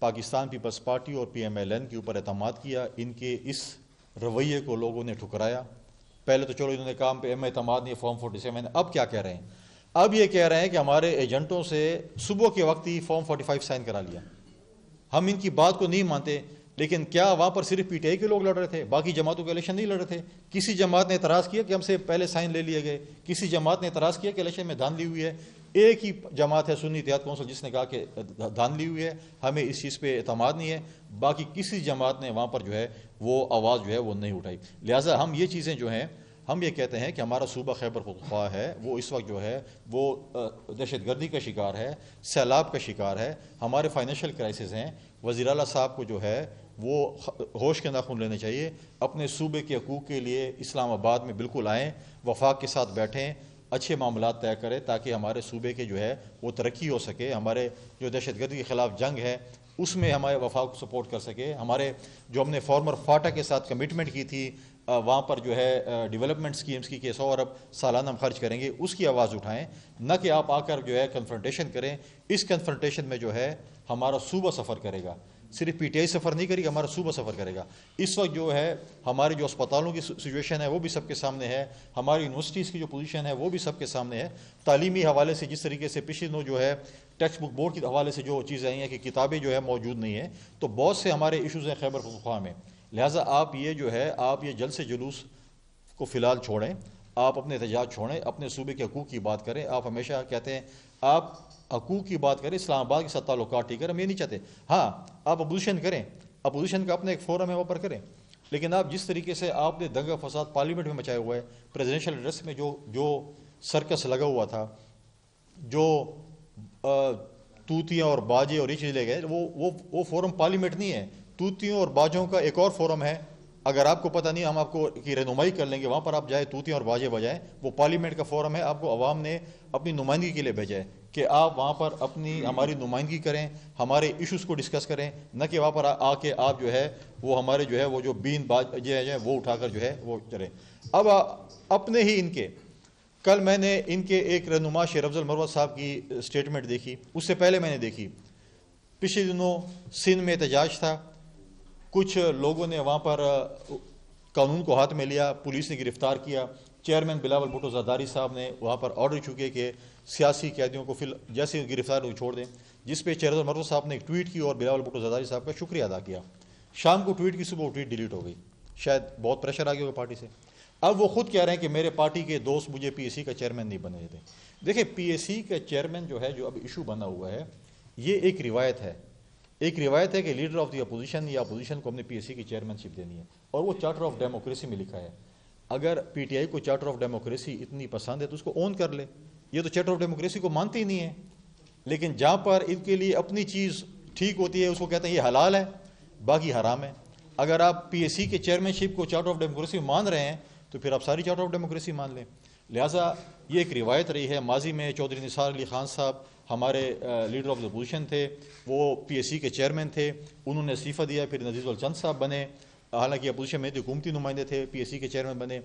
Pakistan Peoples party اور PMLN کے اوپر اعتماد کیا، ان کے اس رویے کو لوگوں نے ٹھکرایا۔ پہلے تو چلو انہوں نے کہا پہ اعتماد نہیں فارم 47، اب کیا کہہ رہے ہیں؟ اب یہ کہہ رہے ہیں کہ ہمارے ایجنٹوں سے صبح کے وقت ہی فارم 45 سائن کرا لیا۔ ہم ان کی بات کو نہیں مانتے، لیکن کیا وہاں پر صرف PTI کے لوگ لڑ رہے تھے؟ باقی جماعتوں کے الیکشن نہیں لڑ رہے تھے؟ کسی جماعت نے اعتراض کیا کہ ہم سے پہلے سائن لے لیے گئے؟ کسی جماعت نے اعتراض کیا کہ الیکشن میں دھاندلی ہوئی ہے؟ ایک ہی جماعت ہے سنی اتحاد کونسل جس نے کہا کہ دھاندلی ہوئی ہے، ہمیں اس چیز پہ اعتماد نہیں ہے۔ باقی کسی جماعت نے وہاں پر جو ہے وہ آواز جو ہے وہ نہیں اٹھائی۔ لہٰذا ہم یہ چیزیں جو ہیں، ہم یہ کہتے ہیں کہ ہمارا صوبہ خیبر پختونخوا ہے وہ اس وقت جو ہے وہ دہشت گردی کا شکار ہے، سیلاب کا شکار ہے، ہمارے فائنینشیل کرائسس ہیں۔ وزیر اعلیٰ صاحب کو جو ہے وہ ہوش کے ناخن لینے چاہیے، اپنے صوبے کے حقوق کے لیے اسلام آباد میں بالکل آئیں، وفاق کے ساتھ بیٹھیں، اچھے معاملات طے کریں تاکہ ہمارے صوبے کے جو ہے وہ ترقی ہو سکے، ہمارے جو دہشت گردی کے خلاف جنگ ہے اس میں ہمارے وفاق کو سپورٹ کر سکے، ہمارے جو ہم نے فارمر فاٹا کے ساتھ کمٹمنٹ کی تھی وہاں پر جو ہے ڈیولپمنٹ سکیمز کی کہ 100 ارب سالانہ ہم خرچ کریں گے، اس کی آواز اٹھائیں، نہ کہ آپ آ کر جو ہے کنفرنٹیشن کریں۔ اس کنفرنٹیشن میں جو ہے ہمارا صوبہ سفر کرے گا، صرف PTI سفر نہیں کرے گا، ہمارا صوبہ سفر کرے گا۔ اس وقت جو ہے ہمارے جو اسپتالوں کی سچویشن ہے وہ بھی سب کے سامنے ہے، ہماری یونیورسٹیز کی جو پوزیشن ہے وہ بھی سب کے سامنے ہے۔ تعلیمی حوالے سے جس طریقے سے پچھلے دنوں جو ہے ٹیکسٹ بک بورڈ کے حوالے سے جو چیزیں آئی ہیں کہ کتابیں جو ہے موجود نہیں ہیں، تو بہت سے ہمارے ایشوز ہیں خیبر پختونخوا میں۔ لہٰذا آپ یہ جو ہے آپ یہ جلسے جلوس کو فی الحال چھوڑیں، آپ اپنے احتجاج چھوڑیں، اپنے صوبے کے حقوق کی بات کریں۔ آپ ہمیشہ کہتے ہیں آپ حقوق کی بات کریں، اسلام آباد کے ساتھ تعلقات ٹھیک کریں، ہم یہ نہیں چاہتے۔ ہاں آپ اپوزیشن کریں، اپوزیشن کا اپنا ایک فورم ہے وہ پر کریں، لیکن آپ جس طریقے سے آپ نے دنگا فساد پارلیمنٹ میں مچایا ہوا ہے، پریزیڈنشیل ایڈریس میں جو سرکس لگا ہوا تھا، جو توتیاں اور باجے اور یہ چیز لے گئے، وہ فورم پارلیمنٹ نہیں ہے، توتیوں اور باجوں کا ایک اور فورم ہے۔ اگر آپ کو پتہ نہیں ہم آپ کو کی رہنمائی کر لیں گے، وہاں پر آپ جائیں توتیاں اور باجے بجائیں، وہ پارلیمنٹ کا فورم ہے، آپ کو عوام نے اپنی نمائندگی کے لیے بھیجا ہے کہ آپ وہاں پر ہماری نمائندگی کریں، ہمارے ایشوز کو ڈسکس کریں، نہ کہ وہاں پر آ کے آپ جو ہے وہ ہمارے جو ہے وہ جو بین باج وہ اٹھا کر جو ہے وہ چلیں۔ اب اپنے ہی ان کے کل میں نے ان کے ایک رہنما شیر افضل مروت صاحب کی سٹیٹمنٹ دیکھی، اس سے پہلے میں نے دیکھی پچھلے دنوں سندھ میں احتجاج تھا، کچھ لوگوں نے وہاں پر قانون کو ہاتھ میں لیا، پولیس نے گرفتار کیا، چیئرمین بلاول بھٹو زرداری صاحب نے وہاں پر آرڈر چکے کہ سیاسی قیدیوں کو جیسے گرفتار ہو چھوڑ دیں، جس پہ چیئرمین مروت صاحب نے ایک ٹویٹ کی اور بلاول بھٹو زرداری صاحب کا شکریہ ادا کیا۔ شام کو ٹویٹ کی، صبح وہ ٹویٹ ڈیلیٹ ہو گئی، شاید بہت پریشر آ گیا ہوگا پارٹی سے۔ اب وہ خود کہہ رہے ہیں کہ میرے پارٹی کے دوست مجھے PAC کا چیئرمین نہیں بنے دیتے۔ دیکھیں PAC کا چیئرمین جو ہے جو اب ایشو بنا ہوا ہے، یہ ایک روایت ہے، ایک روایت ہے کہ لیڈر آف دی اپوزیشن یا اپوزیشن کو ہم نے PAC کی چیئرمین شپ دینی ہے، اور وہ چارٹر آف ڈیموکریسی میں لکھا ہے۔ اگر PTI کو چارٹر آف ڈیموکریسی اتنی پسند ہے تو اس کو اون کر لے، یہ تو چارٹر آف ڈیموکریسی کو مانتے ہی نہیں ہے، لیکن جہاں پر ان کے لیے اپنی چیز ٹھیک ہوتی ہے اس کو کہتے ہیں یہ حلال ہے، باقی حرام ہے۔ اگر آپ PAC کے چیئرمین شپ کو چارٹر آف ڈیموکریسی مان رہے ہیں تو پھر آپ ساری چارٹر آف ڈیموکریسی مان لیں۔ لہٰذا یہ ایک روایت رہی ہے، ماضی میں چودھری نثار علی خان صاحب ہمارے لیڈر آف دی اپوزیشن تھے، وہ PAC کے چیئرمین تھے، انہوں نے استعفیٰ دیا، پھر نذیر الچند صاحب بنے، حالانکہ اپوزیشن میں حکومتی نمائندے تھے، PAC کے چیئرمین بنے۔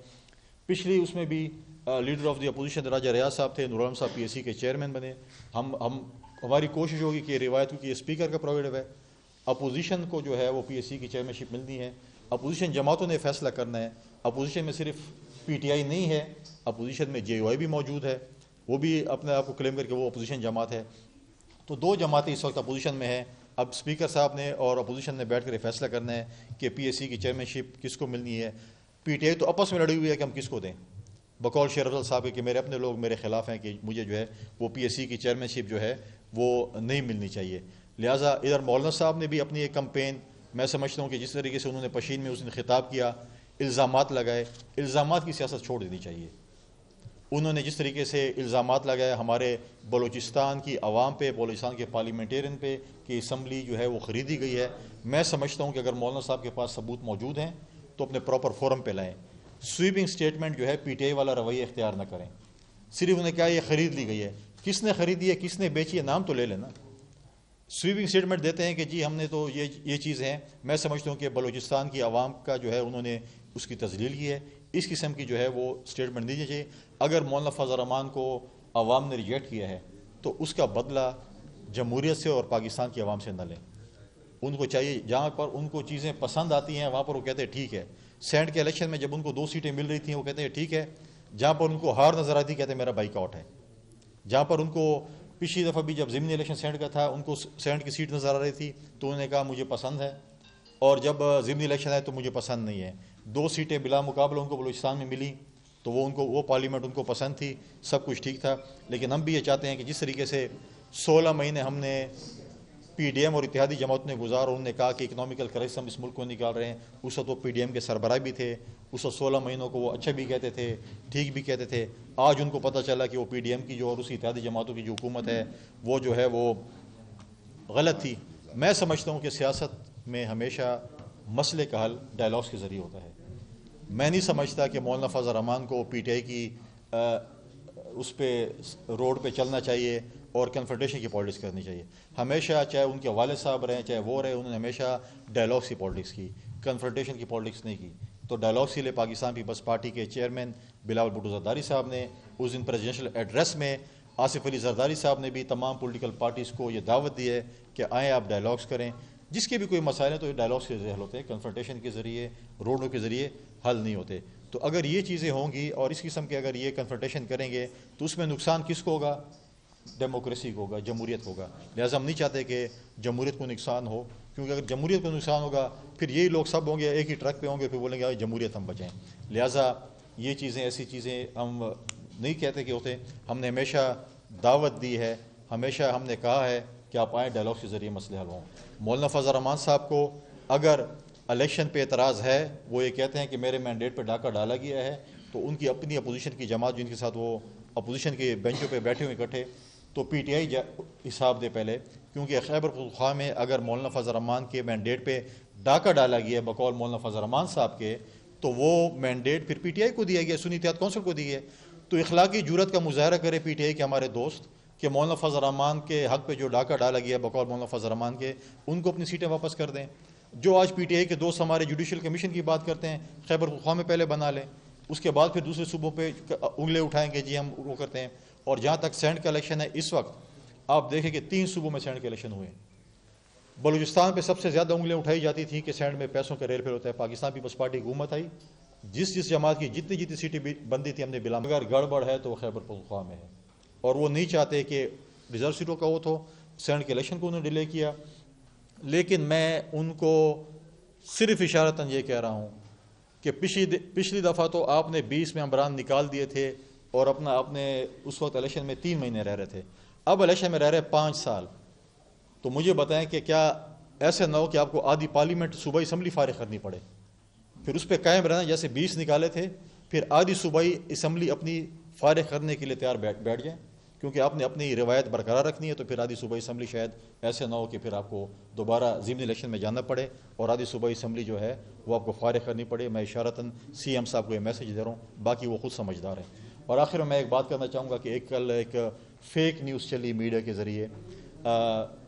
پچھلی اس میں بھی لیڈر آف دی اپوزیشن راجہ ریاض صاحب تھے، نور عالم صاحب PAC کے چیئرمین بنے۔ ہماری کوشش ہوگی کہ روایت کی یہ اسپیکر کا پروویڈو ہے، اپوزیشن کو جو ہے وہ PAC کی چیئرمین شپ ملنی ہے، اپوزیشن جماعتوں نے فیصلہ کرنا ہے۔ اپوزیشن میں صرف PTI نہیں ہے، اپوزیشن میں JUI بھی موجود ہے، وہ بھی اپنے آپ کو کلیم کر کے وہ اپوزیشن جماعت ہے۔ تو دو جماعتیں اس وقت اپوزیشن میں ہیں۔ اب اسپیکر صاحب نے اور اپوزیشن نے بیٹھ کر یہ فیصلہ کرنا ہے کہ PAC کی چیئرمین شپ کس کو ملنی ہے۔ PTI تو آپس میں لڑی ہوئی ہے کہ ہم کس کو دیں، بقول شیر افضل صاحب کہ میرے اپنے لوگ میرے خلاف ہیں کہ مجھے جو ہے وہ PAC کی چیئرمین شپ جو ہے وہ نہیں ملنی چاہیے۔ لہٰذا ادھر مولانا صاحب نے بھی اپنی ایک کمپین، میں سمجھتا ہوں کہ جس طریقے سے انہوں نے پشین میں اس نے خطاب کیا، الزامات لگائے، الزامات کی سیاست چھوڑ دینی چاہیے۔ انہوں نے جس طریقے سے الزامات لگائے ہمارے بلوچستان کی عوام پہ، بلوچستان کے پارلیمنٹیرین پہ کہ اسمبلی جو ہے وہ خریدی گئی ہے، میں سمجھتا ہوں کہ اگر مولانا صاحب کے پاس ثبوت موجود ہیں تو اپنے پراپر فورم پہ لائیں۔ سویپنگ سٹیٹمنٹ جو ہے PTI والا رویہ اختیار نہ کریں، صرف انہوں نے کہا یہ خرید لی گئی ہے، کس نے خریدی ہے، کس نے بیچی ہے، نام تو لے لینا۔ سویپنگ سٹیٹمنٹ دیتے ہیں کہ جی ہم نے تو یہ چیز ہیں، میں سمجھتا ہوں کہ بلوچستان کی عوام کا جو ہے انہوں نے اس کی تذلیل کی ہے، اس قسم کی جو ہے وہ سٹیٹمنٹ دیجیے چاہیے۔ اگر مولانا فضل الرحمان کو عوام نے ریجیکٹ کیا ہے تو اس کا بدلہ جمہوریت سے اور پاکستان کی عوام سے نہ لیں۔ ان کو چاہیے جہاں پر ان کو چیزیں پسند آتی ہیں وہاں پر وہ کہتے ہیں ٹھیک ہے. سینٹ کے الیکشن میں جب ان کو 2 سیٹیں مل رہی تھیں وہ کہتے ہیں ٹھیک ہے. جہاں پر ان کو ہار نظر آتی کہتے ہیں میرا بائیک آؤٹ ہے. جہاں پر ان کو پچھلی دفعہ بھی جب ضمنی الیکشن سینٹ کا تھا ان کو سینٹ کی سیٹ نظر آ رہی تھی تو انہوں نے کہا مجھے پسند ہے, اور جب ضمنی الیکشن آئے تو مجھے پسند نہیں ہے. 2 سیٹیں بلا مقابلہ ان کو بلوچستان میں ملی تو وہ پارلیمنٹ ان کو پسند تھی, سب کچھ ٹھیک تھا. لیکن ہم بھی یہ چاہتے ہیں کہ جس طریقے سے 16 مہینے ہم نے پی ڈی ایم اور اتحادی جماعت نے گزار, انہوں نے کہا کہ اکنامیکل کرائسس ہم اس ملک کو نکال رہے ہیں, اس وقت وہ پی ڈی ایم کے سربراہ بھی تھے, اس وقت 16 مہینوں کو وہ اچھا بھی کہتے تھے, ٹھیک بھی کہتے تھے. آج ان کو پتہ چلا کہ وہ پی ڈی ایم کی جو اور اسی اتحادی جماعتوں کی جو حکومت ہے وہ جو ہے وہ غلط تھی. میں سمجھتا ہوں کہ سیاست میں ہمیشہ مسئلے کا حل ڈائلاگس کے ذریعے ہوتا ہے. میں نہیں سمجھتا کہ مولانا فضل الرحمان کو پی ٹی آئی کی اس پہ روڈ پہ چلنا چاہیے اور کنفرنٹیشن کی پالیٹکس کرنی چاہیے. ہمیشہ چاہے ان کے والد صاحب رہیں چاہے وہ رہے, انہوں نے ہمیشہ ڈائلاگس کی پالیٹکس کی, کنفرنٹیشن کی پالیٹکس نہیں کی. تو ڈائلاگس کے لیے پاکستان پیپلز پارٹی کے چیئرمین بلاول بھٹو زرداری صاحب نے اس دن پریزیڈنشل ایڈریس میں, آصف علی زرداری صاحب نے بھی تمام پولیٹیکل پارٹیز کو یہ دعوت دی ہے کہ آئیں آپ ڈائلاگس کریں. جس کے بھی کوئی مسائل ہیں تو یہ ڈائلاگس کے ذریعے حل ہوتے ہیں, کنفرنٹیشن کے ذریعے روڈوں کے ذریعے حل نہیں ہوتے. تو اگر یہ چیزیں ہوں گی اور اس قسم کے اگر یہ کنفرنٹیشن کریں گے تو اس میں نقصان کس کو ہوگا؟ ڈیموکریسی کو ہوگا, جمہوریت کو ہوگا. لہٰذا ہم نہیں چاہتے کہ جمہوریت کو نقصان ہو, کیونکہ اگر جمہوریت کو نقصان ہوگا پھر یہی لوگ سب ہوں گے ایک ہی ٹرک پہ ہوں گے, پھر بولیں گے جمہوریت ہم بچائیں. لہٰذا یہ چیزیں ایسی چیزیں ہم نہیں کہتے کہ ہوتے. ہم نے ہمیشہ دعوت دی ہے, ہمیشہ ہم نے کہا ہے کہ آپ آئیں ڈائلاگس کے ذریعے مسئلے حل ہوں. مولانا فضل الرحمان صاحب کو اگر الیکشن پہ اعتراض ہے, وہ یہ کہتے ہیں کہ میرے مینڈیٹ پہ ڈاکہ ڈالا گیا ہے, تو ان کی اپنی اپوزیشن کی جماعت جن کے ساتھ وہ اپوزیشن کے بینچوں پہ بیٹھے ہوئے اکٹھے, تو پی ٹی آئی حساب دے پہلے, کیونکہ خیبر پختونخوا میں اگر مولانا فضل الرحمان کے مینڈیٹ پہ ڈاکہ ڈالا گیا ہے بقول مولانا فضل الرحمان صاحب کے, تو وہ مینڈیٹ پھر پی ٹی آئی کو دیا گیا, سنی اتحاد کونسل کو دی ہے. تو اخلاقی جرات کا مظاہرہ کرے پی ٹی آئی کے ہمارے دوست کہ مولانا فضل الرحمان کے حق پہ جو ڈاکہ ڈالا گیا ہے بقول مولانا فضل الرحمان کے, ان کو اپنی سیٹیں واپس کر دیں. جو آج پی ٹی آئی کے دوست ہمارے جوڈیشل کمیشن کی بات کرتے ہیں, خیبر پختونخوا میں پہلے بنا لیں, اس کے بعد پھر دوسرے صوبوں پہ انگلیں اٹھائیں گے جی ہم وہ کرتے ہیں. اور جہاں تک سینٹ کا الیکشن ہے, اس وقت آپ دیکھیں کہ 3 صوبوں میں سینٹ کے الیکشن ہوئے. بلوچستان پہ سب سے زیادہ انگلیں اٹھائی جاتی تھیں کہ سینٹ میں پیسوں کا ریل پھیل ہوتا ہے. پاکستان پیپلز پارٹی حکومت آئی, جس جماعت کی جتنی سیٹیں بندی تھی ہم نے بلا, اگر گڑبڑ ہے تو وہ خیبر پختونخوا میں ہے. اور وہ نہیں چاہتے کہ ریزرو سیٹوں کا وہ تو سینٹ کے الیکشن کو انہوں نے ڈیلے کیا. لیکن میں ان کو صرف اشارتاً یہ کہہ رہا ہوں کہ پچھلی دفعہ تو آپ نے 20 ممبران نکال دیے تھے اور اپنے اس وقت الیکشن میں 3 مہینے رہ رہے تھے, اب الیکشن میں رہ رہے 5 سال. تو مجھے بتائیں کہ کیا ایسے نہ ہو کہ آپ کو آدھی پارلیمنٹ صوبائی اسمبلی فارغ کرنی پڑے, پھر اس پہ قائم رہنا, جیسے 20 نکالے تھے پھر آدھی صوبائی اسمبلی اپنی فارغ کرنے کے لیے تیار بیٹھ جائیں, کیونکہ آپ نے اپنی روایت برقرار رکھنی ہے. تو پھر آدھی صوبائی اسمبلی شاید ایسے نہ ہو کہ پھر آپ کو دوبارہ ضمنی الیکشن میں جانا پڑے اور آدھی صوبائی اسمبلی جو ہے وہ آپ کو فارغ کرنی پڑے. میں اشارتاً سی ایم صاحب کو یہ میسج دے رہا ہوں, باقی وہ خود سمجھدار ہیں. اور آخر میں ایک بات کرنا چاہوں گا کہ کل ایک فیک نیوز چلی میڈیا کے ذریعے,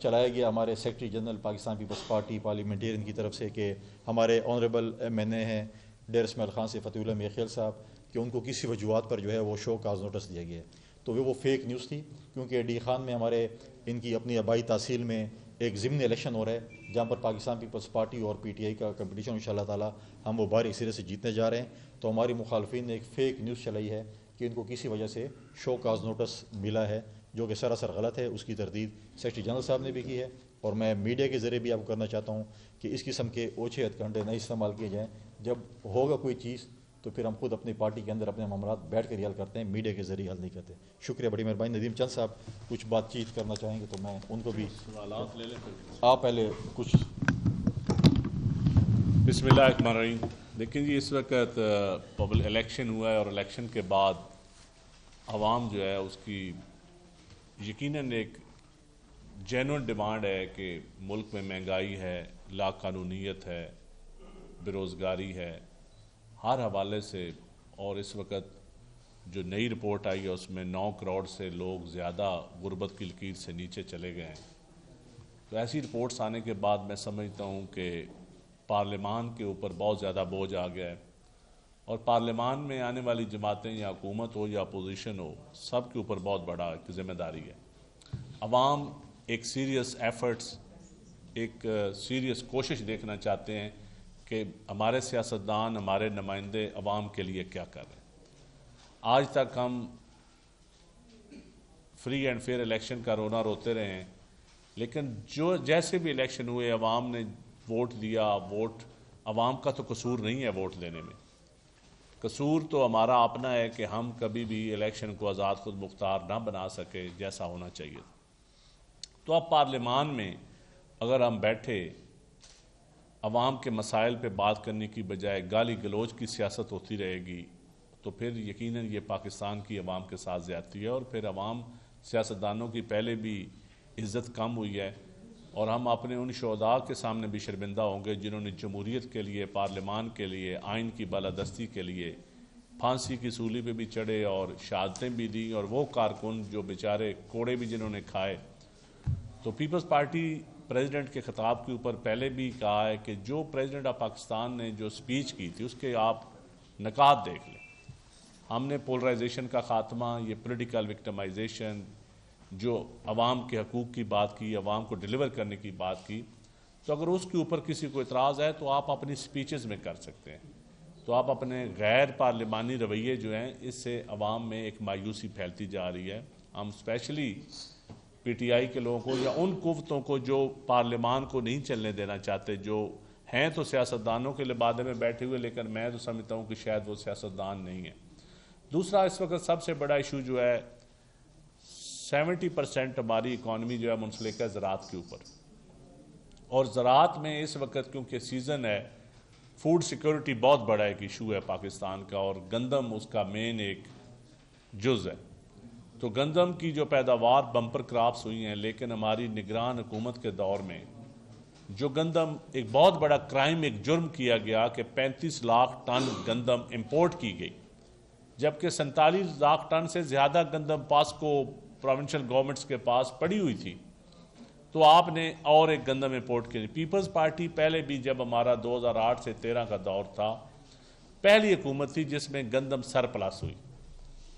چلایا گیا ہمارے سیکرٹری جنرل پاکستان پیپلز پارٹی پارلیمنٹیرین کی طرف سے کہ ہمارے آنریبل ایم این اے ہیں ڈیر اسماعیل خان سے فتح اللہ میخیل صاحب, کہ ان کو کسی وجوہات پر جو ہے وہ شو کاز نوٹس دیا گیا ہے. تو وہ فیک نیوز تھی, کیونکہ ڈی خان میں ہمارے ان کی اپنی آبائی تحصیل میں ایک ضمنی الیکشن ہو رہا ہے جہاں پر پاکستان پیپلز پارٹی اور پی ٹی آئی کا کمپٹیشن ان شاء اللہ تعالیٰ ہم وہ باہر سرے سے جیتنے جا رہے ہیں. تو ہماری مخالفین نے ایک فیک نیوز چلائی ہے کہ ان کو کسی وجہ سے شو کاز نوٹس ملا ہے, جو کہ سراسر غلط ہے. اس کی تردید سیکرٹری جنرل صاحب نے بھی کی ہے, اور میں میڈیا کے ذریعے بھی آپ کو کرنا چاہتا ہوں کہ اس قسم کے اوچھے ہتھ کنڈے نہیں استعمال کیے جائیں. جب ہوگا کوئی چیز تو پھر ہم خود اپنی پارٹی کے اندر اپنے معاملات بیٹھ کر حل کرتے ہیں, میڈیا کے ذریعے حل نہیں کرتے. شکریہ, بڑی مہربانی. ندیم چند صاحب کچھ بات چیت کرنا چاہیں گے تو میں ان کو بھی سوالات لے لیں. آپ پہلے کچھ. بسم اللہ الرحمن الرحیم. لیکن جی اس وقت الیکشن ہوا ہے اور الیکشن کے بعد عوام جو ہے اس کی یقیناً ایک جینوئن ڈیمانڈ ہے کہ ملک میں مہنگائی ہے, لا قانونیت ہے, بے روزگاری ہے, ہر حوالے سے. اور اس وقت جو نئی رپورٹ آئی ہے اس میں 9 کروڑ سے لوگ زیادہ غربت کی لکیر سے نیچے چلے گئے ہیں. تو ایسی رپورٹس آنے کے بعد میں سمجھتا ہوں کہ پارلیمان کے اوپر بہت زیادہ بوجھ آ گیا ہے, اور پارلیمان میں آنے والی جماعتیں یا حکومت ہو یا اپوزیشن ہو, سب کے اوپر بہت بڑا ایک ذمہ داری ہے. عوام ایک سیریس ایفرٹس ایک سیریس کوشش دیکھنا چاہتے ہیں کہ ہمارے سیاستدان، ہمارے نمائندے عوام کے لیے کیا کر رہے ہیں۔ آج تک ہم فری اینڈ فیئر الیکشن کا رونا روتے رہے ہیں، لیکن جیسے بھی الیکشن ہوئے عوام نے ووٹ دیا۔ ووٹ عوام کا تو قصور نہیں ہے ووٹ دینے میں، قصور تو ہمارا اپنا ہے کہ ہم کبھی بھی الیکشن کو آزاد خود مختار نہ بنا سکے جیسا ہونا چاہیے۔ تو اب پارلیمان میں اگر ہم بیٹھے عوام کے مسائل پہ بات کرنے کی بجائے گالی گلوچ کی سیاست ہوتی رہے گی تو پھر یقیناً یہ پاکستان کی عوام کے ساتھ زیادتی ہے، اور پھر عوام سیاستدانوں کی پہلے بھی عزت کم ہوئی ہے، اور ہم اپنے ان شہداء کے سامنے بھی شرمندہ ہوں گے جنہوں نے جمہوریت کے لیے، پارلیمان کے لیے، آئین کی بالادستی کے لیے پھانسی کی سولی پہ بھی چڑھے اور شہادتیں بھی دیں، اور وہ کارکن جو بیچارے کوڑے بھی جنہوں نے کھائے۔ تو پیپلز پارٹی پریزیڈنٹ کے خطاب کے اوپر پہلے بھی کہا ہے کہ جو پریزیڈنٹ آف پاکستان نے جو سپیچ کی تھی اس کے آپ نکات دیکھ لیں۔ ہم نے پولرائزیشن کا خاتمہ، یہ پولیٹیکل وکٹمائزیشن، جو عوام کے حقوق کی بات کی، عوام کو ڈیلیور کرنے کی بات کی، تو اگر اس کے اوپر کسی کو اعتراض ہے تو آپ اپنی سپیچز میں کر سکتے ہیں۔ تو آپ اپنے غیر پارلیمانی رویے جو ہیں اس سے عوام میں ایک مایوسی پھیلتی جا رہی ہے۔ ہم اسپیشلی پی ٹی آئی کے لوگوں کو یا ان قوتوں کو جو پارلیمان کو نہیں چلنے دینا چاہتے، جو ہیں تو سیاستدانوں کے لبادے میں بیٹھے ہوئے، لیکن میں تو سمجھتا ہوں کہ شاید وہ سیاستدان نہیں ہیں۔ دوسرا اس وقت سب سے بڑا ایشو جو ہے 70% ہماری اکانومی جو ہے منسلک ہے زراعت کے اوپر، اور زراعت میں اس وقت کیونکہ سیزن ہے، فوڈ سیکورٹی بہت بڑا ایک ایشو ہے پاکستان کا، اور گندم اس کا مین ایک جز ہے۔ تو گندم کی جو پیداوار بمپر کراپس ہوئی ہیں، لیکن ہماری نگران حکومت کے دور میں جو گندم ایک بہت بڑا کرائم، ایک جرم کیا گیا کہ 35 لاکھ ٹن گندم امپورٹ کی گئی، جبکہ 47 لاکھ ٹن سے زیادہ گندم پاسکو پروونشل گورنمنٹس کے پاس پڑی ہوئی تھی، تو آپ نے اور ایک گندم امپورٹ کی۔ پیپلز پارٹی پہلے بھی جب ہمارا 2008 سے 13 کا دور تھا، پہلی حکومت تھی جس میں گندم سرپلس ہوئی۔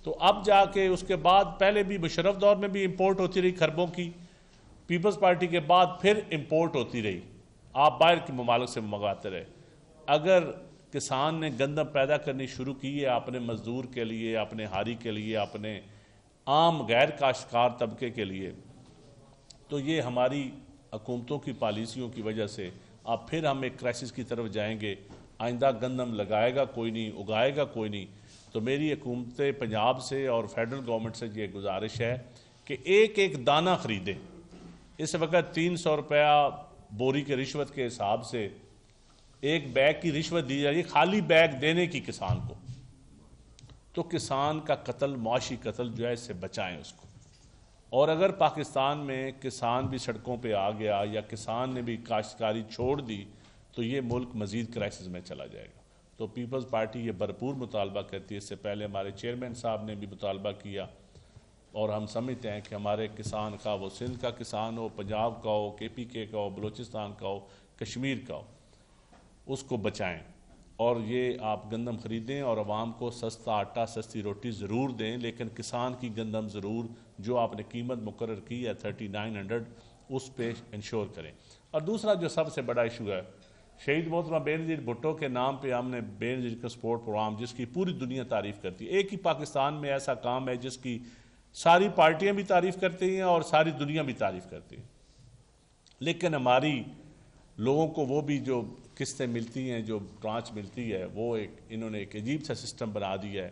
تو اب جا کے اس کے بعد پہلے بھی مشرف دور میں بھی امپورٹ ہوتی رہی خربوں کی، پیپلز پارٹی کے بعد پھر امپورٹ ہوتی رہی، آپ باہر کے ممالک سے منگواتے رہے۔ اگر کسان نے گندم پیدا کرنی شروع کی ہے اپنے مزدور کے لیے، اپنے ہاری کے لیے، اپنے عام غیر کاشتکار طبقے کے لیے، تو یہ ہماری حکومتوں کی پالیسیوں کی وجہ سے اب پھر ہم ایک کرائسس کی طرف جائیں گے۔ آئندہ گندم لگائے گا کوئی نہیں، اگائے گا کوئی نہیں۔ تو میری حکومت پنجاب سے اور فیڈرل گورنمنٹ سے یہ گزارش ہے کہ ایک ایک دانہ خریدیں۔ اس وقت 300 روپیہ بوری کے رشوت کے حساب سے ایک بیگ کی رشوت دی جائے، خالی بیگ دینے کی کسان کو۔ تو کسان کا قتل، معاشی قتل جو ہے اس سے بچائیں اس کو۔ اور اگر پاکستان میں کسان بھی سڑکوں پہ آ گیا یا کسان نے بھی کاشتکاری چھوڑ دی تو یہ ملک مزید کرائسس میں چلا جائے گا۔ تو پیپلز پارٹی یہ بھرپور مطالبہ کرتی ہے۔ اس سے پہلے ہمارے چیئرمین صاحب نے بھی مطالبہ کیا، اور ہم سمجھتے ہیں کہ ہمارے کسان کا، وہ سندھ کا کسان ہو، پنجاب کا ہو، کے پی کے کا ہو، بلوچستان کا ہو، کشمیر کا ہو، اس کو بچائیں۔ اور یہ آپ گندم خریدیں اور عوام کو سستا آٹا، سستی روٹی ضرور دیں، لیکن کسان کی گندم ضرور جو آپ نے قیمت مقرر کی ہے 3900 اس پہ انشور کریں۔ اور دوسرا جو سب سے بڑا ایشو ہے، شہید محترمہ بے نظیر بھٹو کے نام پہ ہم نے بے نظیر کا سپورٹ پروگرام، جس کی پوری دنیا تعریف کرتی ہے۔ ایک ہی پاکستان میں ایسا کام ہے جس کی ساری پارٹیاں بھی تعریف کرتی ہیں اور ساری دنیا بھی تعریف کرتی ہے، لیکن ہماری لوگوں کو وہ بھی جو قسطیں ملتی ہیں، جو ٹرانچ ملتی ہے، وہ انہوں نے ایک عجیب سا سسٹم بنا دیا ہے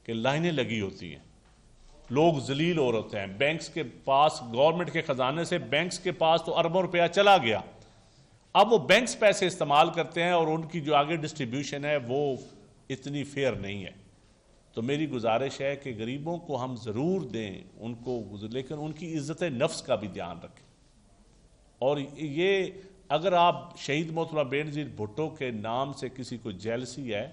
کہ لائنیں لگی ہوتی ہیں، لوگ ذلیل ہو رہتے ہیں۔ بینکس کے پاس، گورنمنٹ کے خزانے سے بینکس کے پاس تو اربوں روپیہ چلا گیا، اب وہ بینکس پیسے استعمال کرتے ہیں اور ان کی جو آگے ڈسٹریبیوشن ہے وہ اتنی فیئر نہیں ہے۔ تو میری گزارش ہے کہ غریبوں کو ہم ضرور دیں ان کو، لیکن ان کی عزت نفس کا بھی دھیان رکھیں۔ اور یہ اگر آپ شہید محترمہ بے نظیر بھٹو کے نام سے کسی کو جیلسی ہے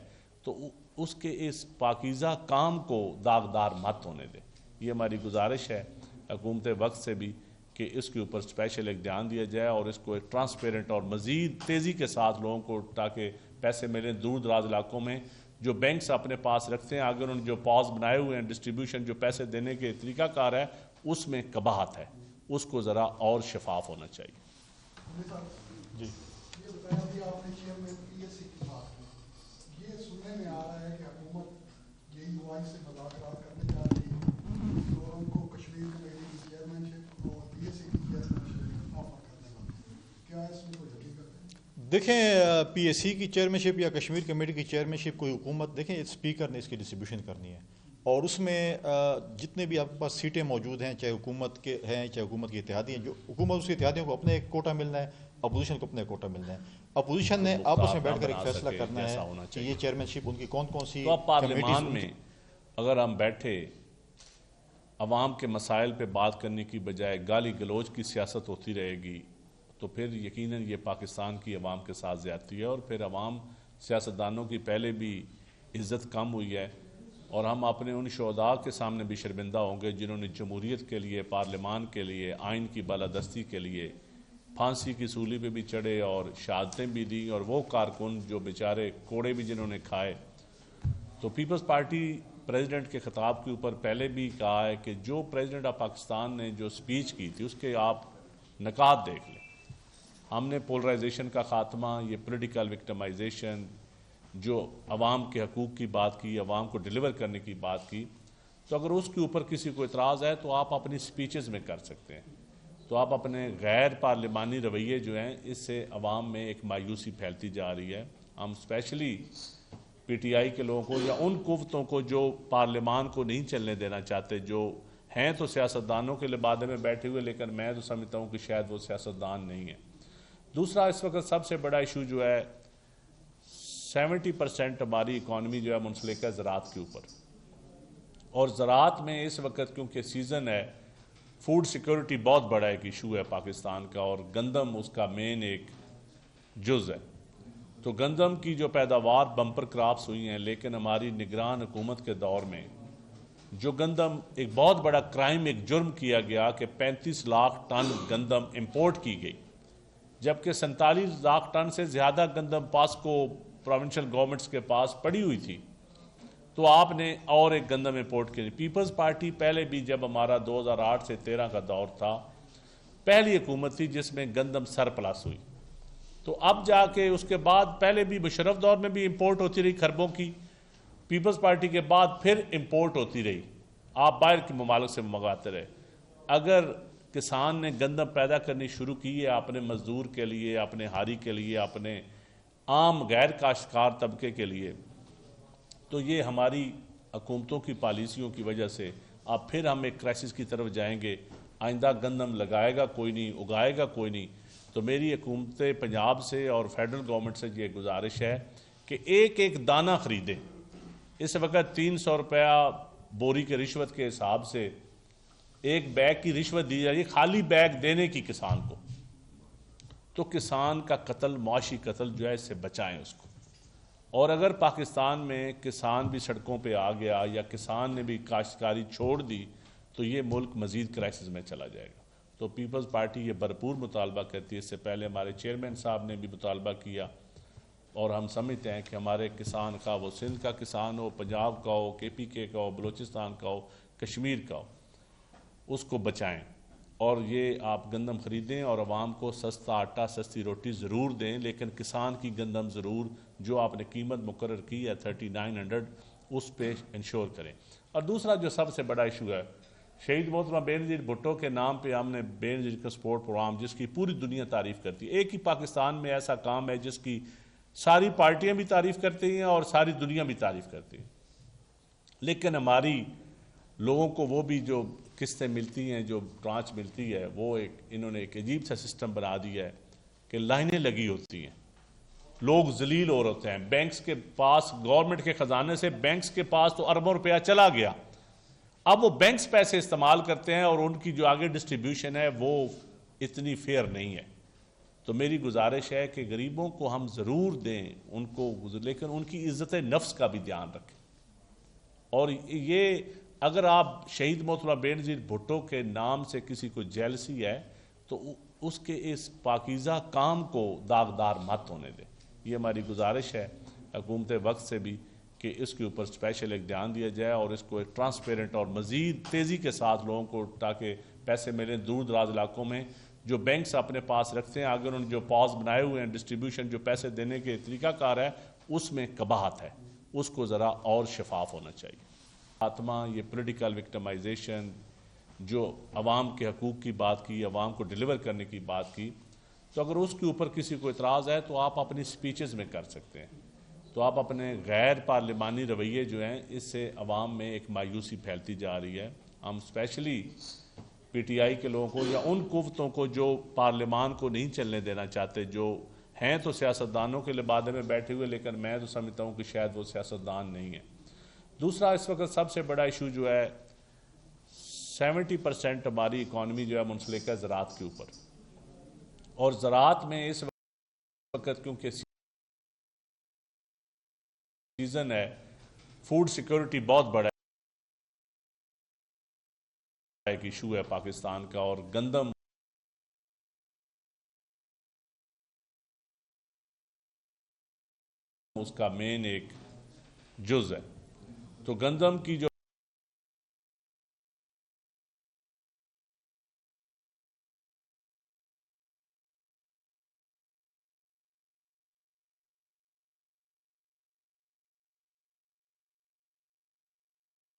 تو اس کے اس پاکیزہ کام کو داغدار مت ہونے دیں۔ یہ ہماری گزارش ہے حکومت وقت سے بھی کہ اس کے اوپر اسپیشل ایک دھیان دیا جائے اور اس کو ایک ٹرانسپیرنٹ اور مزید تیزی کے ساتھ لوگوں کو، تاکہ پیسے ملیں۔ دور دراز علاقوں میں جو بینکس اپنے پاس رکھتے ہیں، اگر انہوں نے جو پاز بنائے ہوئے ہیں ڈسٹریبیوشن، جو پیسے دینے کے طریقہ کار ہے، اس میں قباحت ہے، اس کو ذرا اور شفاف ہونا چاہیے۔ جی یہ بتایا کہ آپ نے چیئرمین پی ایس سی کی بات کی، یہ سننے میں آ رہا ہے کہ حکومت JUI سے مذاکرات کرنے جا رہی ہے اور ان کو کشمیر کمیٹی کی چیئرمین شپ اور پی ایس سی کی چیئرمین شپ آفر کرنے کا، کیا اس میں کوئی حقیقت ہے؟ دیکھیں پی ایس سی کی چیئرمین شپ یا کشمیر کمیٹی کی چیئرمین شپ کوئی حکومت، دیکھیں اسپیکر نے اس کی ڈسٹریبیوشن کرنی ہے، اور اس میں جتنے بھی آپ کے پاس سیٹیں موجود ہیں، چاہے حکومت کے ہیں چاہے حکومت کی اتحادی ہیں، جو حکومت اس کی اتحادیوں کو اپنے ایک کوٹا ملنا ہے، اپوزیشن کو اپنے کوٹا ملنا ہے، اپوزیشن نے آپس میں بیٹھ کر ایک فیصلہ کرنا ہے کہ یہ چیئرمین شپ ان کی کون کون سی تو اب پارلیمان میں اگر ہم بیٹھے عوام کے مسائل پہ بات کرنے کی بجائے گالی گلوچ کی سیاست ہوتی رہے گی تو پھر یقیناً یہ پاکستان کی عوام کے ساتھ زیادتی ہے، اور پھر عوام سیاستدانوں کی پہلے بھی عزت کم ہوئی ہے، اور ہم اپنے ان شہداء کے سامنے بھی شرمندہ ہوں گے جنہوں نے جمہوریت کے لیے، پارلیمان کے لیے، آئین کی بالادستی کے لیے پھانسی کی سولی پہ بھی چڑھے اور شہادتیں بھی دیں، اور وہ کارکن جو بیچارے کوڑے بھی جنہوں نے کھائے۔ تو پیپلز پارٹی پریزیڈنٹ کے خطاب کے اوپر پہلے بھی کہا ہے کہ جو پریزیڈنٹ آف پاکستان نے جو سپیچ کی تھی اس کے آپ نکات دیکھ لیں۔ ہم نے پولرائزیشن کا خاتمہ، یہ پولیٹیکل وکٹمائزیشن، جو عوام کے حقوق کی بات کی، عوام کو ڈیلیور کرنے کی بات کی، تو اگر اس کے اوپر کسی کو اعتراض ہے تو آپ اپنی سپیچز میں کر سکتے ہیں۔ تو آپ اپنے غیر پارلیمانی رویے جو ہیں اس سے عوام میں ایک مایوسی پھیلتی جا رہی ہے۔ ہم اسپیشلی پی ٹی آئی کے لوگوں کو یا ان قوتوں کو جو پارلیمان کو نہیں چلنے دینا چاہتے، جو ہیں تو سیاستدانوں کے لبادے میں بیٹھے ہوئے، لیکن میں تو سمجھتا ہوں کہ شاید وہ سیاستدان نہیں ہیں۔ دوسرا اس وقت سب سے بڑا ایشو جو ہے 70% ہماری اکانومی جو ہے منسلک ہے زراعت کے اوپر، اور زراعت میں اس وقت کیونکہ سیزن ہے، فوڈ سیکورٹی بہت بڑا ایک ایشو ہے پاکستان کا، اور گندم اس کا مین ایک جز ہے۔ تو گندم کی جو پیداوار بمپر کراپس ہوئی ہیں، لیکن ہماری نگران حکومت کے دور میں جو گندم ایک بہت بڑا کرائم، ایک جرم کیا گیا کہ 35 لاکھ ٹن گندم امپورٹ کی گئی، جبکہ 47 لاکھ ٹن سے زیادہ گندم پاسکو پروونشل گورنمنٹس کے پاس پڑی ہوئی تھی، تو آپ نے اور ایک گندم امپورٹ کی۔ پیپلز پارٹی پہلے بھی جب ہمارا 2008 سے 13 کا دور تھا، پہلی حکومت تھی جس میں گندم سرپلس ہوئی، تو اب جا کے اس کے بعد پہلے بھی مشرف دور میں بھی امپورٹ ہوتی رہی خربوں کی، پیپلز پارٹی کے بعد پھر امپورٹ ہوتی رہی، آپ باہر کے ممالک سے منگواتے رہے۔ اگر کسان نے گندم پیدا کرنی شروع کی ہے اپنے مزدور کے لیے، اپنے ہاری کے لیے، اپنے عام غیر کاشتکار طبقے کے لیے، تو یہ ہماری حکومتوں کی پالیسیوں کی وجہ سے اب پھر ہم ایک کرائسس کی طرف جائیں گے۔ آئندہ گندم لگائے گا کوئی نہیں، اگائے گا کوئی نہیں۔ تو میری حکومت پنجاب سے اور فیڈرل گورنمنٹ سے یہ گزارش ہے کہ ایک ایک دانہ خریدیں۔ اس وقت 300 روپیہ بوری کے رشوت کے حساب سے ایک بیگ کی رشوت دی جائے، خالی بیگ دینے کی کسان کو، تو کسان کا قتل، معاشی قتل جو ہے اس سے بچائیں اس کو۔ اور اگر پاکستان میں کسان بھی سڑکوں پہ آ گیا یا کسان نے بھی کاشتکاری چھوڑ دی تو یہ ملک مزید کرائسس میں چلا جائے گا۔ تو پیپلز پارٹی یہ بھرپور مطالبہ کرتی ہے، اس سے پہلے ہمارے چیئرمین صاحب نے بھی مطالبہ کیا، اور ہم سمجھتے ہیں کہ ہمارے کسان کا، وہ سندھ کا کسان ہو، پنجاب کا ہو، KPK کا ہو، بلوچستان کا ہو، کشمیر کا ہو، اس کو بچائیں، اور یہ آپ گندم خریدیں اور عوام کو سستا آٹا، سستی روٹی ضرور دیں، لیکن کسان کی گندم ضرور جو آپ نے قیمت مقرر کی ہے 3900 اس پہ انشور کریں۔ اور دوسرا جو سب سے بڑا ایشو ہے، شہید محترمہ بے نظیر بھٹو کے نام پہ ہم نے بے نظیر کا سپورٹ پروگرام، جس کی پوری دنیا تعریف کرتی ہے۔ ایک ہی پاکستان میں ایسا کام ہے جس کی ساری پارٹیاں بھی تعریف کرتی ہیں اور ساری دنیا بھی تعریف کرتی ہے، لیکن ہماری لوگوں کو وہ بھی جو قسطیں ملتی ہیں، جو ٹرانچ ملتی ہے، وہ انہوں نے ایک عجیب سا سسٹم بنا دیا ہے کہ لائنیں لگی ہوتی ہیں، لوگ ذلیل ہو رہتے ہیں۔ بینکس کے پاس، گورنمنٹ کے خزانے سے بینکس کے پاس تو اربوں روپیہ چلا گیا، اب وہ بینکس پیسے استعمال کرتے ہیں اور ان کی جو آگے ڈسٹریبیوشن ہے وہ اتنی فیئر نہیں ہے۔ تو میری گزارش ہے کہ غریبوں کو ہم ضرور دیں ان کو، لیکن ان کی عزت نفس کا بھی دھیان رکھیں۔ اور یہ اگر آپ شہید محترمہ بے نظیر بھٹو کے نام سے کسی کو جیلسی ہے تو اس کے اس پاکیزہ کام کو داغدار مت ہونے دیں۔ یہ ہماری گزارش ہے حکومت وقت سے بھی کہ اس کے اوپر اسپیشل ایک دھیان دیا جائے اور اس کو ایک ٹرانسپیرنٹ اور مزید تیزی کے ساتھ لوگوں کو، تاکہ پیسے ملیں۔ دور دراز علاقوں میں جو بینکس اپنے پاس رکھتے ہیں اگر ان جو پاز بنائے ہوئے ہیں ڈسٹریبیوشن جو پیسے دینے کے طریقہ کار ہے اس میں قباحت ہے، اس کو ذرا اور شفاف ہونا چاہیے۔ خاتمہ یہ پولیٹیکل وکٹمائزیشن جو عوام کے حقوق کی بات کی، عوام کو ڈیلیور کرنے کی بات کی، تو اگر اس کے اوپر کسی کو اعتراض ہے تو آپ اپنی سپیچز میں کر سکتے ہیں، تو آپ اپنے غیر پارلیمانی رویے جو ہیں اس سے عوام میں ایک مایوسی پھیلتی جا رہی ہے۔ ہم اسپیشلی پی ٹی آئی کے لوگوں کو یا ان قوتوں کو جو پارلیمان کو نہیں چلنے دینا چاہتے، جو ہیں تو سیاستدانوں کے لبادے میں بیٹھے ہوئے لیکن میں تو سمجھتا ہوں کہ شاید وہ سیاستدان نہیں ہیں۔ دوسرا اس وقت سب سے بڑا ایشو جو ہے 70% ہماری اکانومی جو ہے منسلک ہے زراعت کے اوپر، اور زراعت میں اس وقت کیونکہ سیزن ہے فوڈ سیکورٹی بہت بڑا ایک ایشو ہے پاکستان کا، اور گندم اس کا مین ایک جز ہے۔ تو گندم کی جو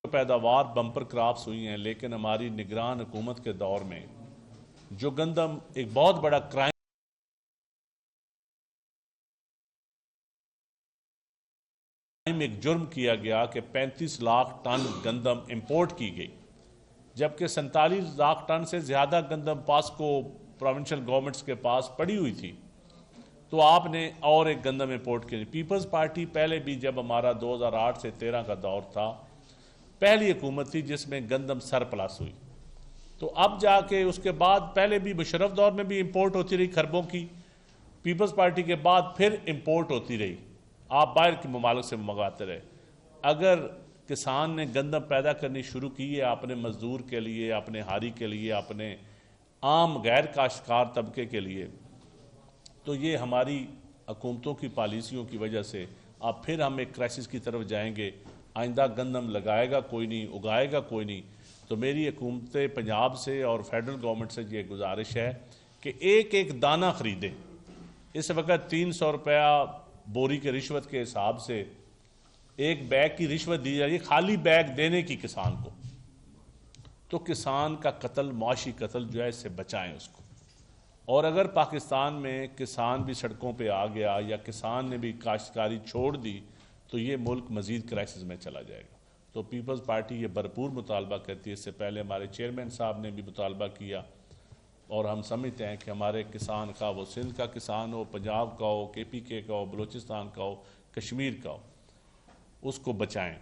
پیداوار بمپر کراپس ہوئی ہیں، لیکن ہماری نگران حکومت کے دور میں جو گندم ایک بہت بڑا کرائم ایک جرم کیا گیا کہ 35 لاکھ ٹن گندم امپورٹ کی گئی، جبکہ 47 لاکھ ٹن سے زیادہ گندم پاسکو پروونشل گورنمنٹس کے پاس پڑی ہوئی تھی، تو آپ نے اور ایک گندم امپورٹ کی۔ پیپلز پارٹی پہلے بھی جب ہمارا 2008 سے 13 کا دور تھا پہلی حکومت تھی جس میں گندم سرپلس ہوئی، تو اب جا کے اس کے بعد پہلے بھی مشرف دور میں بھی امپورٹ ہوتی رہی خربوں کی، پیپلز پارٹی کے بعد پھر امپورٹ ہوتی رہی، آپ باہر کے ممالک سے منگواتے رہے۔ اگر کسان نے گندم پیدا کرنی شروع کی ہے اپنے مزدور کے لیے، اپنے ہاری کے لیے، اپنے عام غیر کاشتکار طبقے کے لیے، تو یہ ہماری حکومتوں کی پالیسیوں کی وجہ سے اب پھر ہم ایک کرائسس کی طرف جائیں گے۔ آئندہ گندم لگائے گا کوئی نہیں، اگائے گا کوئی نہیں۔ تو میری حکومت پنجاب سے اور فیڈرل گورنمنٹ سے یہ گزارش ہے کہ ایک ایک دانہ خریدیں۔ اس وقت 300 روپیہ بوری کے رشوت کے حساب سے ایک بیگ کی رشوت دی جائے، خالی بیگ دینے کی کسان کو، تو کسان کا قتل، معاشی قتل جو ہے اس سے بچائیں اس کو۔ اور اگر پاکستان میں کسان بھی سڑکوں پہ آ گیا یا کسان نے بھی کاشتکاری چھوڑ دی تو یہ ملک مزید کرائسس میں چلا جائے گا۔ تو پیپلز پارٹی یہ بھرپور مطالبہ کرتی ہے، اس سے پہلے ہمارے چیئرمین صاحب نے بھی مطالبہ کیا، اور ہم سمجھتے ہیں کہ ہمارے کسان کا، وہ سندھ کا کسان ہو، پنجاب کا ہو، کے پی کے کا ہو، بلوچستان کا ہو، کشمیر کا ہو، اس کو بچائیں،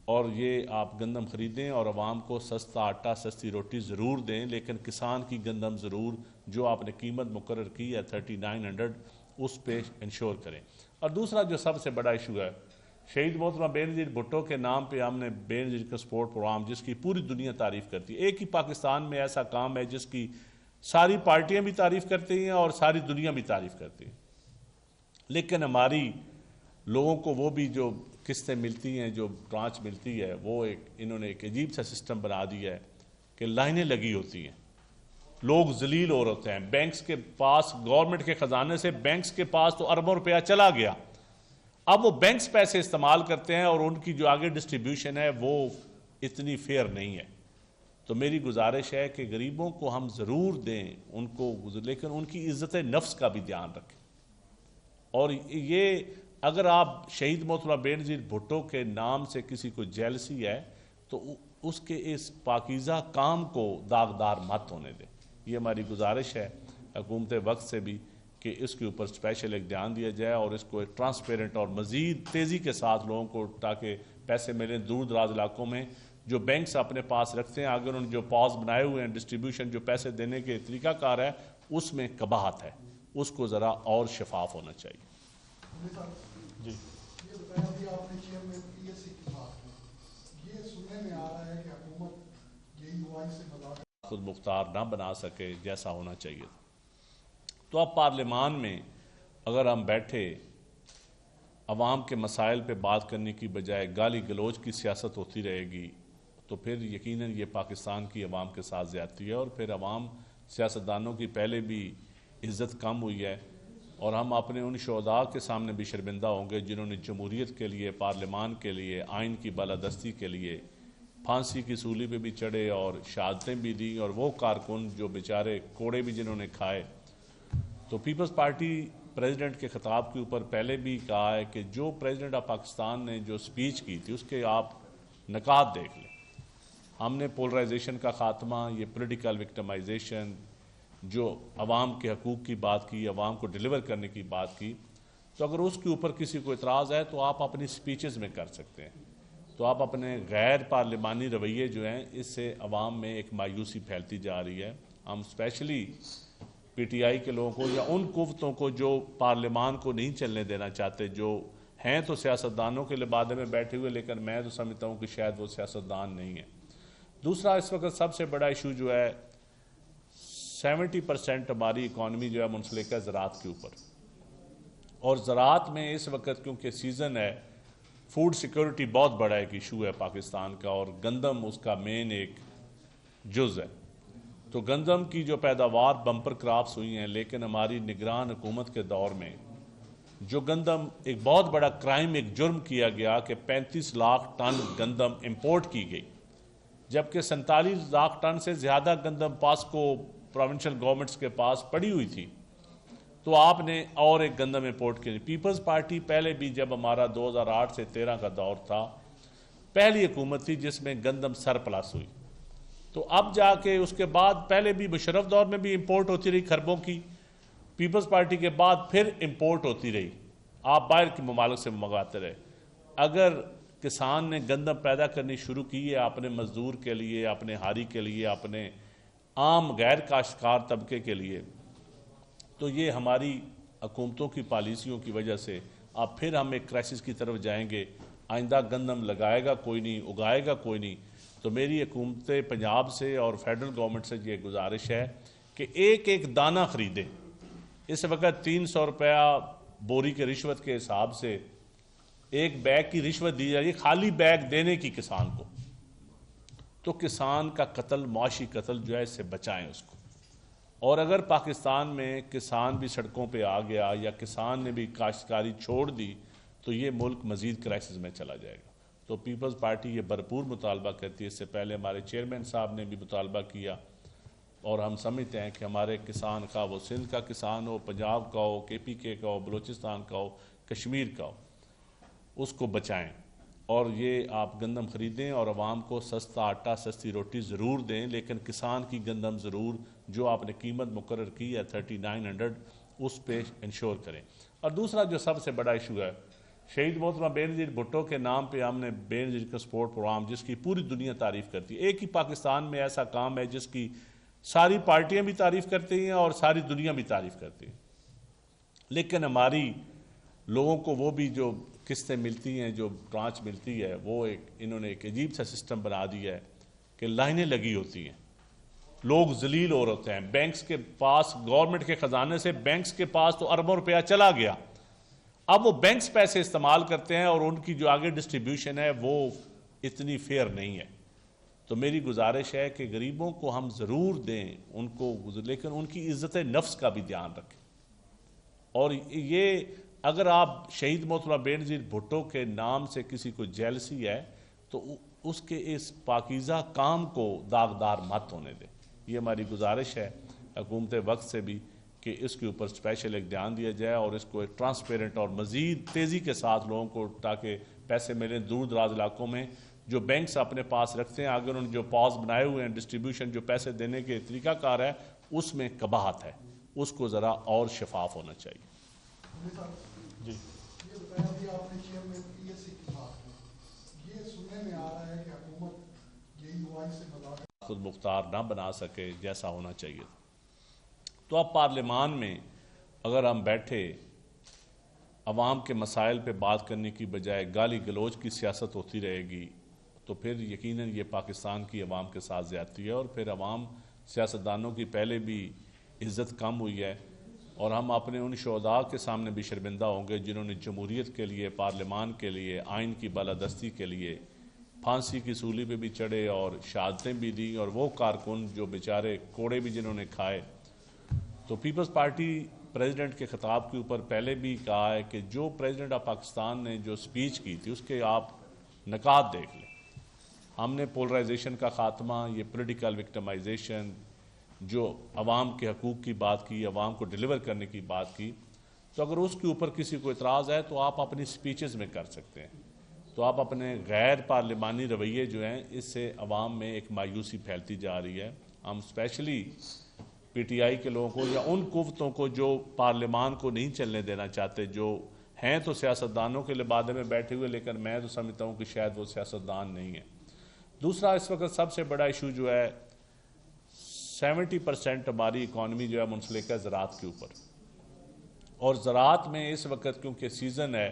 اور یہ آپ گندم خریدیں اور عوام کو سستا آٹا، سستی روٹی ضرور دیں، لیکن کسان کی گندم ضرور جو آپ نے قیمت مقرر کی ہے 3900 اس پہ انشور کریں۔ اور دوسرا جو سب سے بڑا ایشو ہے، شہید محترمہ بے نظیر بھٹو کے نام پہ ہم نے بے نظیر کا سپورٹ پروگرام، جس کی پوری دنیا تعریف کرتی ہے۔ ایک ہی پاکستان میں ایسا کام ہے جس کی ساری پارٹیاں بھی تعریف کرتی ہیں اور ساری دنیا بھی تعریف کرتی ہے، لیکن ہماری لوگوں کو وہ بھی جو قسطیں ملتی ہیں، جو ٹرانچ ملتی ہے، وہ انہوں نے ایک عجیب سا سسٹم بنا دیا ہے کہ لائنیں لگی ہوتی ہیں، لوگ ذلیل ہو رہے ہوتے ہیں۔ بینکس کے پاس، گورنمنٹ کے خزانے سے بینکس کے پاس تو اربوں روپیہ چلا گیا، اب وہ بینکس پیسے استعمال کرتے ہیں اور ان کی جو آگے ڈسٹریبیوشن ہے وہ اتنی فیئر نہیں ہے۔ تو میری گزارش ہے کہ غریبوں کو ہم ضرور دیں ان کو، لیکن ان کی عزت نفس کا بھی دھیان رکھیں۔ اور یہ اگر آپ شہید محترمہ بے نظیر بھٹو کے نام سے کسی کو جیلسی ہے تو اس کے اس پاکیزہ کام کو داغدار مت ہونے دیں۔ یہ ہماری گزارش ہے حکومت وقت سے بھی کہ اس کے اوپر اسپیشل ایک دھیان دیا جائے اور اس کو ایک ٹرانسپیرنٹ اور مزید تیزی کے ساتھ لوگوں کو، تاکہ پیسے ملیں دور دراز علاقوں میں جو بینکس اپنے پاس رکھتے ہیں، اگر ان جو پاز بنائے ہوئے ہیں ڈسٹریبیوشن جو پیسے دینے کے طریقہ کار ہے اس میں قباحت ہے، اس کو ذرا اور شفاف ہونا چاہیے۔ جی یہ بتایا کہ آپ نے چیئرمین پی ایس سی کی بات کی، یہ سننے میں آ رہا ہے کہ حکومت JUI سے مذاکرات خود مختار نہ بنا سکے جیسا ہونا چاہیے۔ تو اب پارلیمان میں اگر ہم بیٹھے عوام کے مسائل پہ بات کرنے کی بجائے گالی گلوچ کی سیاست ہوتی رہے گی تو پھر یقیناً یہ پاکستان کی عوام کے ساتھ زیادتی ہے، اور پھر عوام سیاستدانوں کی پہلے بھی عزت کم ہوئی ہے، اور ہم اپنے ان شہداء کے سامنے بھی شرمندہ ہوں گے جنہوں نے جمہوریت کے لیے، پارلیمان کے لیے، آئین کی بالادستی کے لیے پھانسی کی سولی پہ بھی چڑھے اور شہادتیں بھی دیں، اور وہ کارکن جو بیچارے کوڑے بھی جنہوں نے کھائے۔ تو پیپلز پارٹی پریزیڈنٹ کے خطاب کے اوپر پہلے بھی کہا ہے کہ جو پریزیڈنٹ آف پاکستان نے جو سپیچ کی تھی اس کے آپ نکات دیکھ لیں۔ ہم نے پولرائزیشن کا خاتمہ، یہ پولیٹیکل وکٹمائزیشن، جو عوام کے حقوق کی بات کی، عوام کو ڈیلیور کرنے کی بات کی، تو اگر اس کے اوپر کسی کو اعتراض ہے تو آپ اپنی سپیچز میں کر سکتے ہیں۔ تو آپ اپنے غیر پارلیمانی رویے جو ہیں اس سے عوام میں ایک مایوسی پھیلتی جا رہی ہے۔ ہم اسپیشلی پی ٹی آئی کے لوگوں کو یا ان قوتوں کو جو پارلیمان کو نہیں چلنے دینا چاہتے، جو ہیں تو سیاستدانوں کے لبادے میں بیٹھے ہوئے، لیکن میں تو سمجھتا ہوں کہ شاید وہ سیاستدان نہیں ہیں۔ دوسرا اس وقت سب سے بڑا ایشو جو ہے 70% ہماری اکانومی جو ہے منسلک ہے زراعت کے اوپر، اور زراعت میں اس وقت کیونکہ سیزن ہے، فوڈ سیکورٹی بہت بڑا ایک ایشو ہے پاکستان کا، اور گندم اس کا مین ایک جز ہے۔ تو گندم کی جو پیداوار بمپر کراپس ہوئی ہیں، لیکن ہماری نگران حکومت کے دور میں جو گندم ایک بہت بڑا کرائم، ایک جرم کیا گیا کہ 35 لاکھ ٹن گندم امپورٹ کی گئی، جبکہ 47 لاکھ ٹن سے زیادہ گندم پاسکو پروونشل گورنمنٹس کے پاس پڑی ہوئی تھی، تو آپ نے اور ایک گندم امپورٹ کی۔ پیپلز پارٹی پہلے بھی جب ہمارا 2008 سے 13 کا دور تھا، پہلی حکومت تھی جس میں گندم سرپلس ہوئی۔ تو اب جا کے اس کے بعد پہلے بھی مشرف دور میں بھی امپورٹ ہوتی رہی خربوں کی، پیپلز پارٹی کے بعد پھر امپورٹ ہوتی رہی، آپ باہر کے ممالک سے منگواتے رہے۔ اگر کسان نے گندم پیدا کرنی شروع کی ہے اپنے مزدور کے لیے، اپنے ہاری کے لیے، اپنے عام غیر کاشتکار طبقے کے لیے، تو یہ ہماری حکومتوں کی پالیسیوں کی وجہ سے اب پھر ہم ایک کرائسس کی طرف جائیں گے۔ آئندہ گندم لگائے گا کوئی نہیں، اگائے گا کوئی نہیں۔ تو میری حکومت پنجاب سے اور فیڈرل گورنمنٹ سے یہ گزارش ہے کہ ایک ایک دانہ خریدیں۔ اس وقت 300 روپیہ بوری کے رشوت کے حساب سے ایک بیگ کی رشوت دی جائے، خالی بیگ دینے کی کسان کو۔ تو کسان کا قتل، معاشی قتل جو ہے اس سے بچائیں اس کو۔ اور اگر پاکستان میں کسان بھی سڑکوں پہ آ گیا یا کسان نے بھی کاشتکاری چھوڑ دی تو یہ ملک مزید کرائسس میں چلا جائے گا۔ تو پیپلز پارٹی یہ بھرپور مطالبہ کرتی ہے۔ اس سے پہلے ہمارے چیئرمین صاحب نے بھی مطالبہ کیا، اور ہم سمجھتے ہیں کہ ہمارے کسان کا، وہ سندھ کا کسان ہو، پنجاب کا ہو، کے پی کے کا ہو، بلوچستان کا ہو، کشمیر کا ہو، اس کو بچائیں۔ اور یہ آپ گندم خریدیں اور عوام کو سستا آٹا، سستی روٹی ضرور دیں، لیکن کسان کی گندم ضرور جو آپ نے قیمت مقرر کی ہے 3900 اس پہ انشور کریں۔ اور دوسرا جو سب سے بڑا ایشو ہے، شہید محترمہ بے نظیر بھٹو کے نام پہ ہم نے بے نظیر کا سپورٹ پروگرام، جس کی پوری دنیا تعریف کرتی ہے۔ ایک ہی پاکستان میں ایسا کام ہے جس کی ساری پارٹیاں بھی تعریف کرتی ہیں اور ساری دنیا بھی تعریف کرتی ہے، لیکن ہماری لوگوں کو وہ بھی جو قسطیں ملتی ہیں، جو ٹرانچ ملتی ہے، وہ انہوں نے ایک عجیب سا سسٹم بنا دیا ہے کہ لائنیں لگی ہوتی ہیں، لوگ ذلیل ہو رہے ہوتے ہیں۔ بینکس کے پاس، گورنمنٹ کے خزانے سے بینکس کے پاس تو اربوں روپیہ چلا گیا، اب وہ بینکس پیسے استعمال کرتے ہیں اور ان کی جو آگے ڈسٹریبیوشن ہے وہ اتنی فیئر نہیں ہے۔ تو میری گزارش ہے کہ غریبوں کو ہم ضرور دیں ان کو، لیکن ان کی عزت نفس کا بھی دھیان رکھیں۔ اور یہ اگر آپ شہید محترمہ بے نظیر بھٹو کے نام سے کسی کو جیلسی ہے تو اس کے اس پاکیزہ کام کو داغدار مت ہونے دیں۔ یہ ہماری گزارش ہے حکومت وقت سے بھی کہ اس کے اوپر اسپیشل ایک دھیان دیا جائے اور اس کو ایک ٹرانسپیرنٹ اور مزید تیزی کے ساتھ لوگوں کو، تاکہ پیسے ملیں۔ دور دراز علاقوں میں جو بینکس اپنے پاس رکھتے ہیں، اگر ان جو پاز بنائے ہوئے ہیں ڈسٹریبیوشن، جو پیسے دینے کے طریقہ کار ہے، اس میں قباحت ہے، اس کو ذرا اور شفاف ہونا چاہیے۔ جی یہ بتایا بھی آپ نے چیئرمین پی ایس سی کی بات کی، یہ سننے میں آ رہا ہے کہ حکومت JUI سے مذاکرات خود مختار نہ بنا سکے جیسا ہونا چاہیے۔ تو اب پارلیمان میں اگر ہم بیٹھے عوام کے مسائل پہ بات کرنے کی بجائے گالی گلوچ کی سیاست ہوتی رہے گی تو پھر یقیناً یہ پاکستان کی عوام کے ساتھ زیادتی ہے، اور پھر عوام سیاستدانوں کی پہلے بھی عزت کم ہوئی ہے، اور ہم اپنے ان شہداء کے سامنے بھی شرمندہ ہوں گے جنہوں نے جمہوریت کے لیے، پارلیمان کے لیے، آئین کی بالادستی کے لیے پھانسی کی سولی پہ بھی چڑھے اور شہادتیں بھی دیں، اور وہ کارکن جو بیچارے کوڑے بھی جنہوں نے کھائے. تو پیپلز پارٹی پریزیڈنٹ کے خطاب کے اوپر پہلے بھی کہا ہے کہ جو پریزیڈنٹ آف پاکستان نے جو سپیچ کی تھی اس کے آپ نکات دیکھ لیں. ہم نے پولرائزیشن کا خاتمہ، یہ پولیٹیکل وکٹمائزیشن، جو عوام کے حقوق کی بات کی، عوام کو ڈیلیور کرنے کی بات کی، تو اگر اس کے اوپر کسی کو اعتراض ہے تو آپ اپنی سپیچز میں کر سکتے ہیں. تو آپ اپنے غیر پارلیمانی رویے جو ہیں اس سے عوام میں ایک مایوسی پھیلتی جا رہی ہے. ہم اسپیشلی پی ٹی آئی کے لوگوں کو یا ان قوتوں کو جو پارلیمان کو نہیں چلنے دینا چاہتے، جو ہیں تو سیاستدانوں کے لبادے میں بیٹھے ہوئے، لیکن میں تو سمجھتا ہوں کہ شاید وہ سیاستدان نہیں ہیں. دوسرا اس وقت سب سے بڑا ایشو جو ہے 70% ہماری اکانومی جو ہے منسلک ہے زراعت کے اوپر. اور زراعت میں اس وقت کیونکہ سیزن ہے،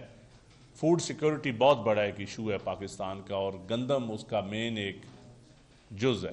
فوڈ سیکورٹی بہت بڑا ایک ایشو ہے پاکستان کا، اور گندم اس کا مین ایک جز ہے.